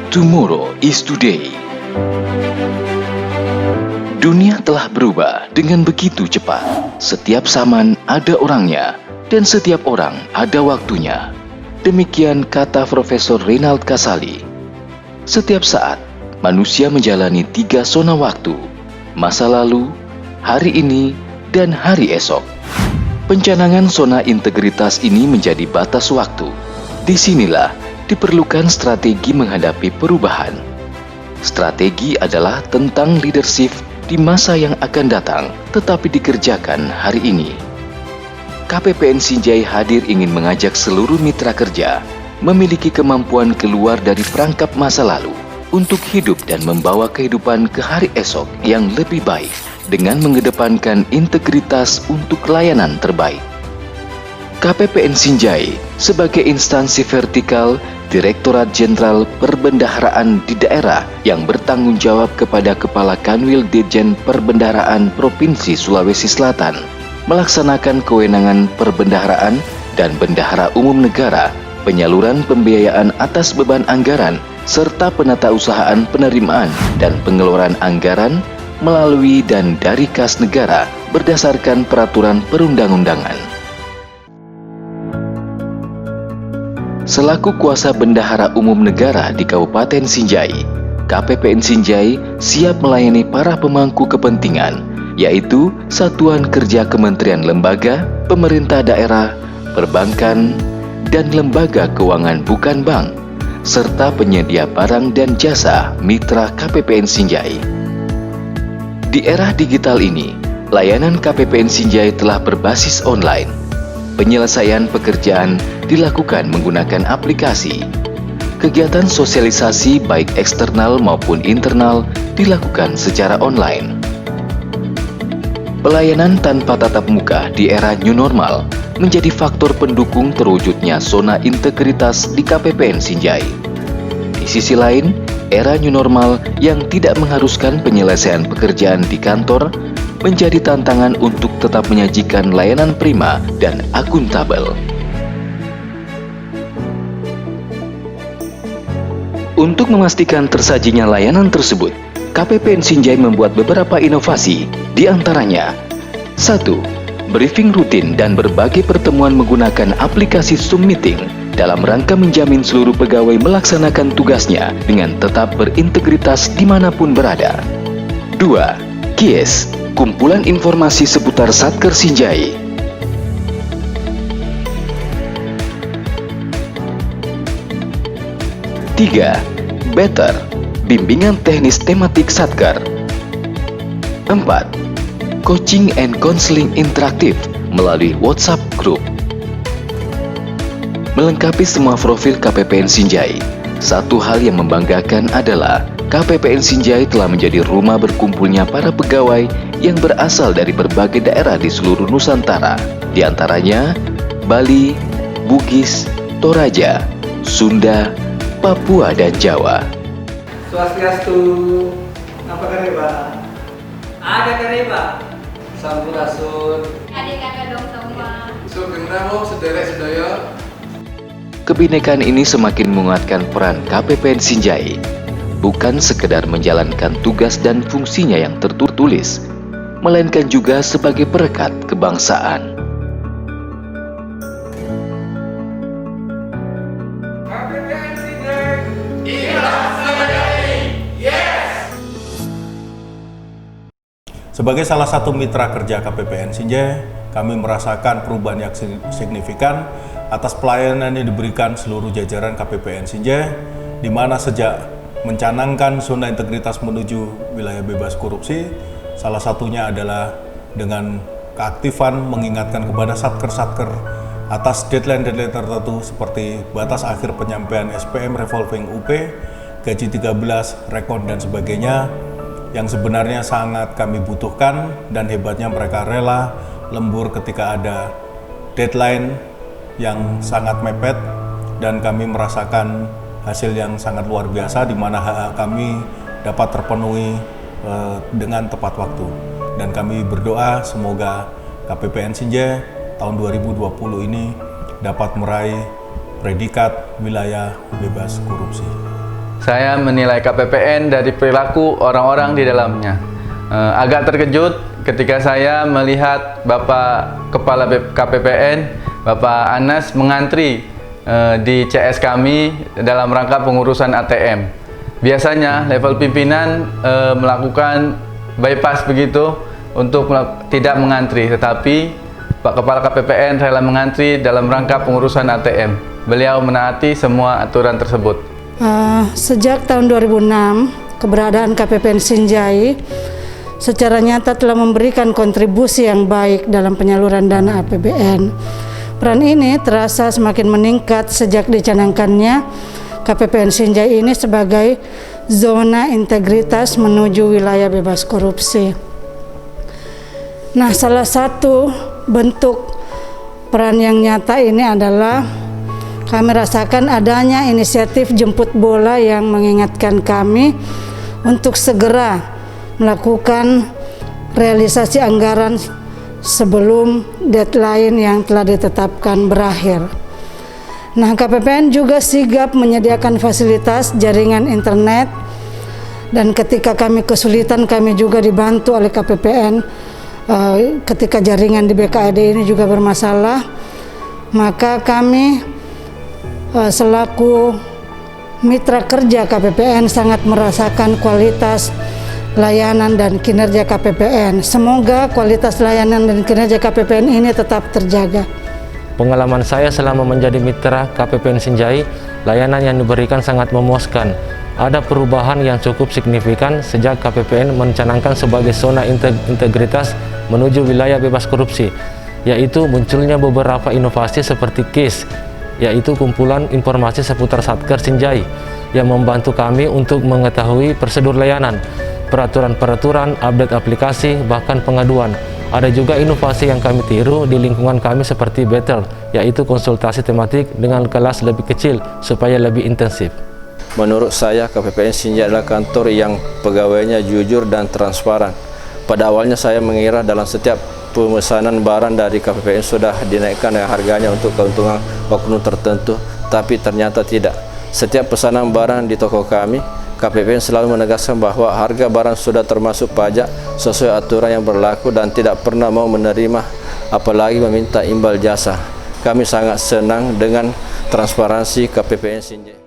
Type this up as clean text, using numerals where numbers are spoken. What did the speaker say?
Tomorrow is today. Dunia telah berubah dengan begitu cepat. Setiap zaman ada orangnya, dan setiap orang ada waktunya. Demikian kata Profesor Reinald Kasali. Setiap saat, manusia menjalani 3 zona waktu: masa lalu, hari ini, dan hari esok. Pencanangan zona integritas ini menjadi batas waktu. Disinilah diperlukan strategi menghadapi perubahan. Strategi adalah tentang leadership di masa yang akan datang, tetapi dikerjakan hari ini. KPPN Sinjai hadir ingin mengajak seluruh mitra kerja memiliki kemampuan keluar dari perangkap masa lalu untuk hidup dan membawa kehidupan ke hari esok yang lebih baik dengan mengedepankan integritas untuk layanan terbaik. KPPN Sinjai sebagai instansi vertikal Direktorat Jenderal Perbendaharaan di daerah yang bertanggung jawab kepada Kepala Kanwil Dirjen Perbendaharaan Provinsi Sulawesi Selatan melaksanakan kewenangan perbendaharaan dan bendahara umum negara, penyaluran pembiayaan atas beban anggaran, serta penatausahaan penerimaan dan pengeluaran anggaran melalui dan dari kas negara berdasarkan peraturan perundang-undangan. Selaku kuasa bendahara umum negara di Kabupaten Sinjai, KPPN Sinjai siap melayani para pemangku kepentingan, yaitu Satuan Kerja Kementerian Lembaga, Pemerintah Daerah, Perbankan, dan Lembaga Keuangan bukan bank, serta penyedia barang dan jasa mitra KPPN Sinjai. Di era digital ini, layanan KPPN Sinjai telah berbasis online. Penyelesaian pekerjaan dilakukan menggunakan aplikasi. Kegiatan sosialisasi baik eksternal maupun internal dilakukan secara online. Pelayanan tanpa tatap muka di era new normal menjadi faktor pendukung terwujudnya zona integritas di KPPN Sinjai. Di sisi lain, era new normal yang tidak mengharuskan penyelesaian pekerjaan di kantor menjadi tantangan untuk tetap menyajikan layanan prima dan akuntabel. Untuk memastikan tersajinya layanan tersebut, KPPN Sinjai membuat beberapa inovasi, di antaranya 1. Briefing rutin dan berbagai pertemuan menggunakan aplikasi Zoom Meeting dalam rangka menjamin seluruh pegawai melaksanakan tugasnya dengan tetap berintegritas dimanapun berada. 2. KIS, kumpulan informasi seputar Satker Sinjai. 3. Better, bimbingan teknis tematik Satker. 4. Coaching and counseling interaktif melalui WhatsApp Group. Melengkapi semua profil KPPN Sinjai, satu hal yang membanggakan adalah KPPN Sinjai telah menjadi rumah berkumpulnya para pegawai yang berasal dari berbagai daerah di seluruh Nusantara, di antaranya Bali, Bugis, Toraja, Sunda, Papua, dan Jawa. Swastiastu. Apa kabar, Pak? Ada kabar, Pak. Sampurasun. Adik kakak dong semua. Sugeng rawuh sederek sedaya. Kebinekaan ini semakin menguatkan peran KPPN Sinjai, bukan sekedar menjalankan tugas dan fungsinya yang tertulis, melainkan juga sebagai perekat kebangsaan. KPPN Sinjai. Ikhlas Sinjai. Yes. Sebagai salah satu mitra kerja KPPN Sinjai, kami merasakan perubahan yang signifikan atas pelayanan yang diberikan seluruh jajaran KPPN Sinjai, di mana sejak mencanangkan zona integritas menuju wilayah bebas korupsi, salah satunya adalah dengan keaktifan mengingatkan kepada satker-satker atas deadline-deadline tertentu seperti batas akhir penyampaian SPM revolving UP, gaji 13, rekon, dan sebagainya, yang sebenarnya sangat kami butuhkan, dan hebatnya mereka rela lembur ketika ada deadline yang sangat mepet, dan kami merasakan hasil yang sangat luar biasa di mana hak kami dapat terpenuhi dengan tepat waktu. Dan kami berdoa semoga KPPN Sinjai tahun 2020 ini dapat meraih predikat wilayah bebas korupsi. Saya menilai KPPN dari perilaku orang-orang di dalamnya. Agak terkejut ketika saya melihat Bapak Kepala KPPN, Bapak Anas mengantri di CS kami dalam rangka pengurusan ATM. Biasanya level pimpinan melakukan bypass begitu untuk tidak mengantri, tetapi Pak Kepala KPPN rela mengantri dalam rangka pengurusan ATM. Beliau menaati semua aturan tersebut. Sejak tahun 2006, keberadaan KPPN Sinjai secara nyata telah memberikan kontribusi yang baik dalam penyaluran dana APBN. Peran ini terasa semakin meningkat sejak dicanangkannya KPPN Sinjai ini sebagai zona integritas menuju wilayah bebas korupsi. Nah, salah satu bentuk peran yang nyata ini adalah kami rasakan adanya inisiatif jemput bola yang mengingatkan kami untuk segera melakukan realisasi anggaran sebelum deadline yang telah ditetapkan berakhir. Nah, KPPN juga sigap menyediakan fasilitas jaringan internet, dan ketika kami kesulitan kami juga dibantu oleh KPPN ketika jaringan di BKAD ini juga bermasalah, maka kami selaku mitra kerja KPPN sangat merasakan kualitas layanan dan kinerja KPPN. Semoga kualitas layanan dan kinerja KPPN ini tetap terjaga. Pengalaman saya selama menjadi mitra KPPN Sinjai, layanan yang diberikan sangat memuaskan. Ada perubahan yang cukup signifikan sejak KPPN mencanangkan sebagai zona integritas menuju wilayah bebas korupsi, yaitu munculnya beberapa inovasi seperti KIS, yaitu kumpulan informasi seputar Satker Sinjai, yang membantu kami untuk mengetahui prosedur layanan, peraturan-peraturan, update aplikasi, bahkan pengaduan. Ada juga inovasi yang kami tiru di lingkungan kami seperti Battle, yaitu konsultasi tematik dengan kelas lebih kecil supaya lebih intensif. Menurut saya, KPPN Sinjai adalah kantor yang pegawainya jujur dan transparan. Pada awalnya saya mengira dalam setiap pemesanan barang dari KPPN sudah dinaikkan harganya untuk keuntungan oknum tertentu, tapi ternyata tidak. Setiap pesanan barang di toko kami, KPPN selalu menegaskan bahwa harga barang sudah termasuk pajak sesuai aturan yang berlaku dan tidak pernah mau menerima apalagi meminta imbal jasa. Kami sangat senang dengan transparansi KPPN Sinjai.